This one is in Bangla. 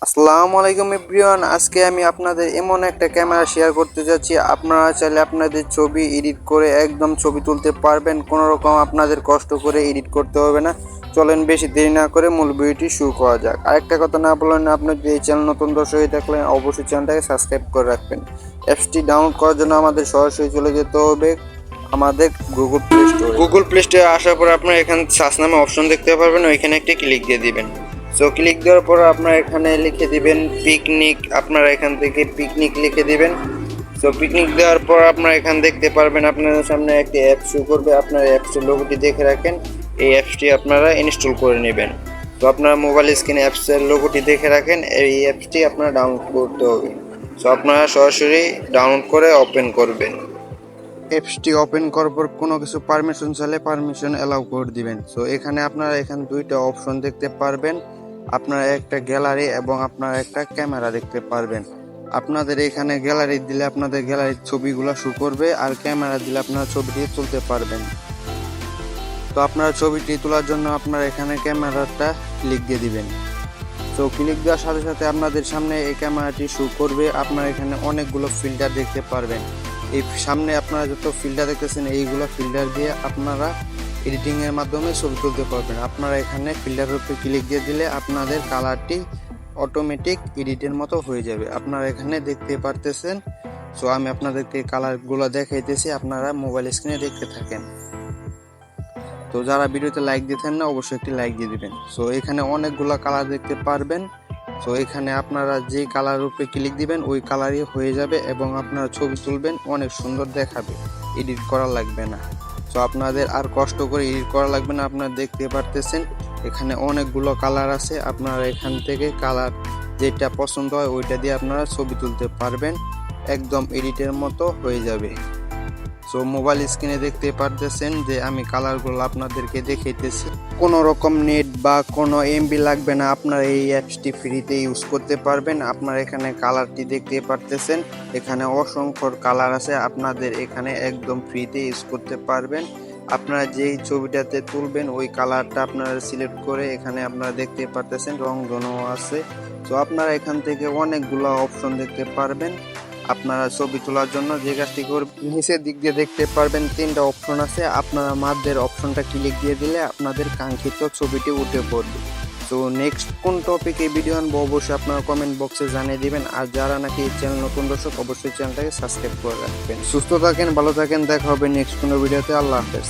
আসসালামু আলাইকুম এভরিওয়ান। আজকে আমি আপনাদের এমন একটা ক্যামেরা শেয়ার করতে যাচ্ছি, আপনারা চাইলে আপনাদের ছবি এডিট করে একদম ছবি তুলতে পারবেন। কোনো রকম আপনাদের কষ্ট করে এডিট করতে হবে না। চলেন বেশি দেরি না করে মূল ভিডিওটি শুরু করা যাক। আরেকটা কথা না বললেন, আপনি যদি এই চ্যানেল নতুন দর্শক হয়ে থাকলেন অবশ্যই চ্যানেলটাকে সাবস্ক্রাইব করে রাখবেন। অ্যাপসটি ডাউনলোড করার জন্য আমাদের সরাসরি চলে যেতে হবে আমাদের গুগল প্লে স্টোরে আসার পর আপনারা এখানে সার্চ নামে অপশন দেখতে পারবেন, ওইখানে একটি ক্লিক দিয়ে দিবেন। সো ক্লিক দেওয়ার পর আপনারা এখানে লিখে দিবেন পিকনিক, আপনারা এখান থেকে পিকনিক লিখে দিবেন। সো পিকনিক দেওয়ার পর আপনারা এখানে দেখতে পারবেন আপনাদের সামনে একটি অ্যাপ শো করবে, আপনারা অ্যাপসটির লোগোটি দেখে রাখেন। এই অ্যাপসটি আপনারা ইনস্টল করে নেবেন। তো আপনারা মোবাইল স্ক্রিনে অ্যাপসের লোগোটি দেখে রাখেন, এই অ্যাপসটি আপনারা ডাউনলোড করতে হবে। সো আপনারা সরাসরি ডাউনলোড করে ওপেন করবেন। অ্যাপসটি ওপেন করার পর কোনো কিছু পারমিশন চাইলে পারমিশন অ্যালাউ করে দিবেন। সো এখানে আপনারা দুইটা অপশন দেখতে পারবেন, আপনারা একটা গ্যালারি এবং আপনারা একটা ক্যামেরা দেখতে পারবেন। আপনাদের এখানে গ্যালারি দিলে আপনাদের গ্যালারির ছবিগুলো শো করবে, আর ক্যামেরা দিলে আপনারা ছবিটি তুলতে পারবেন। তো আপনারা ছবিটি তোলার জন্য আপনারা এখানে ক্যামেরাটা ক্লিক দিয়ে দিবেন। তো ক্লিক দেওয়ার সাথে সাথে আপনাদের সামনে এই ক্যামেরাটি শো করবে। আপনারা এখানে অনেকগুলো ফিল্টার দেখতে পারবেন। এই সামনে আপনারা যত ফিল্টার দেখতেছেন এইগুলো ফিল্টার দিয়ে আপনারা এডিটিং এর মাধ্যমে ছবি তুলতে পারবেন। আপনারা এখানে ফিল্টারের উপরে ক্লিক দিয়ে দিলে আপনাদের কালারটি অটোমেটিক এডিটের মতো হয়ে যাবে। আপনারা এখানে দেখতে পারতেছেন। সো আমি আপনাদেরকে কালারগুলো দেখাইতেছি, আপনারা মোবাইল স্ক্রিনে দেখতে থাকেন। তো যারা ভিডিওতে লাইক দিতেন না অবশ্যই একটি লাইক দিয়ে দিবেন। সো এখানে অনেকগুলো কালার দেখতে পারবেন। সো এখানে আপনারা যে কালার উপরে ক্লিক দিবেন ওই কালারই হয়ে যাবে এবং আপনারা ছবি তুলবেন, অনেক সুন্দর দেখাবে, এডিট করা লাগবে না। সো আপনাদের আর কষ্ট করে এডিট করা লাগবে না। আপনারা দেখতে পারতেছেন এখানে অনেকগুলো কালার আছে, আপনারা এখান থেকে কালার যেটা পছন্দ হয় ওইটা দিয়ে আপনারা ছবি তুলতে পারবেন, একদম এডিটের মতো হয়ে যাবে। সো মোবাইল স্ক্রিনে দেখতে পারতেছেন যে আমি কালারগুলো আপনাদেরকে দেখাইতেছি। কোনো রকম নেট বা কোনো এমবি লাগবে না, আপনারা এই অ্যাপসটি ফ্রিতে ইউজ করতে পারবেন। আপনারা এখানে কালারটি দেখতে পারতেছেন, এখানে অসংখ্য কালার আছে, আপনাদের এখানে একদম ফ্রিতে ইউজ করতে পারবেন। আপনারা যেই ছবিটাতে তুলবেন ওই কালারটা আপনারা সিলেক্ট করে এখানে আপনারা দেখতে পারতেছেন রংধনু আছে। তো আপনারা এখান থেকে অনেকগুলো অপশন দেখতে পারবেন। আপনারা ছবি তোলার জন্য যে কাজটি করবেন, নিচের দিক দিয়ে দেখতে পারবেন 3টা অপশন আছে, আপনারা মাঝের অপশনটা ক্লিক দিয়ে দিলে আপনাদের কাঙ্ক্ষিত ছবিটি উঠে পড়বে। তো নেক্সট কোন টপিকে ভিডিও আনবো অবশ্যই আপনারা কমেন্ট বক্সে জানিয়ে দিবেন। আর যারা নাকি এই চ্যানেল নতুন দর্শক অবশ্যই চ্যানেলটাকে সাবস্ক্রাইব করে রাখবেন। সুস্থ থাকেন, ভালো থাকেন, দেখা হবে নেক্সট কোনো ভিডিওতে। আল্লাহ হাফেজ।